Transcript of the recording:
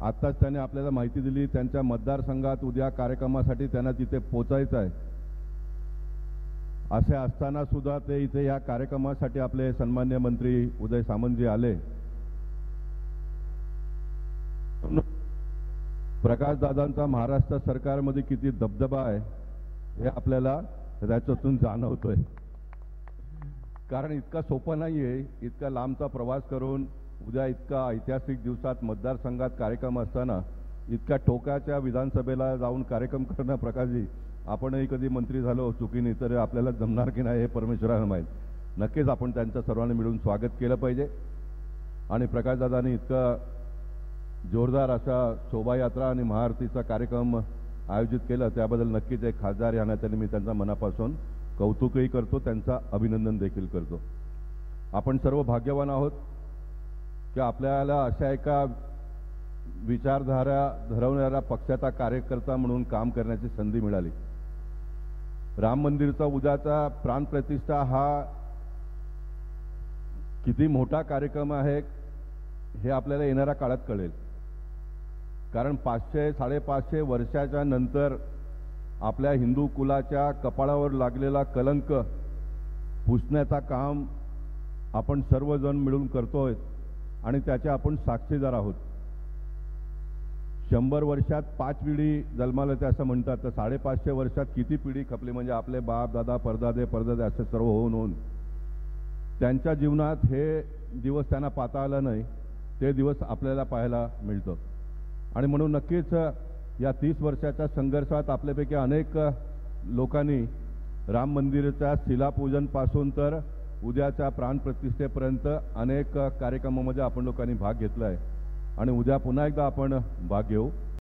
आत्ताच त्याने आपल्याला माहिती दिली त्यांच्या मतदारसंघात उद्या कार्यक्रमासाठी त्यांना तिथे पोहोचायचं आहे। असे असताना सुद्धा ते इथे या कार्यक्रमासाठी आपले सन्मान्य मंत्री उदय सामंतजी आले। प्रकाशदादांचा महाराष्ट्र सरकारमध्ये किती दबदबा आहे हे आपल्याला त्याच्यातून जाणवतोय। कारण इतका सोपा नाहीये, इतका लांबचा प्रवास करून उद्या इतका ऐतिहासिक दिवसात मतदारसंघात कार्यक्रम असताना इतक्या टोकाच्या विधानसभेला जाऊन कार्यक्रम करणं प्रकाशजी, आपणही कधी मंत्री झालो चुकीने तर आपल्याला जमणार की नाही हे परमेश्वराला माहीत। नक्कीच आपण त्यांचं सर्वांनी मिळून स्वागत केलं पाहिजे। आणि प्रकाशदादांनी इतका जोरदार अशा शोभायात्रा आणि महाआरतीचा कार्यक्रम आयोजित केला त्याबद्दल नक्कीच एक खासदार या नात्याने मी त्यांचा मनापासून कौतुकही करतो, त्यांचा अभिनंदन देखील करतो। आपण सर्व भाग्यवान आहोत की आपल्याला अशा एका विचारधारा धरवणाऱ्या पक्षाचा कार्यकर्ता म्हणून काम करण्याची संधी मिळाली। राम मंदिरचा उद्याचा प्राणप्रतिष्ठा हा किती मोठा कार्यक्रम आहे हे आपल्याला येणाऱ्या काळात कळेल। कारण 500-550 वर्षाच्या नंतर आपल्या हिंदू कुलाच्या कपाळावर लागलेला कलंक पुसण्याचा काम आपण सर्वजण मिळून करतोय आणि त्याचे आपण साक्षीदार आहोत। 100 वर्षात 5 पिढी जन्माला ते असं म्हणतात, तर 550 वर्षात किती पिढी खपली, म्हणजे आपले बाप दादा परदादे परदादे असे सर्व होऊन त्यांच्या जीवनात हे दिवस त्यांना पाहता आला नाही, ते दिवस आपल्याला पाहायला मिळतं। आणि म्हणून नक्कीच या 30 वर्षाच्या संघर्षात आपल्यापैकी अनेक लोकांनी राम मंदिराच्या शिलापूजनपासून तर उद्याच्या प्राणप्रतिष्ठेपर्यंत अनेक कार्यक्रमामध्ये आपण लोकांनी भाग घेतला आहे आणि उद्या पुन्हा एकदा आपण भाग घेऊ।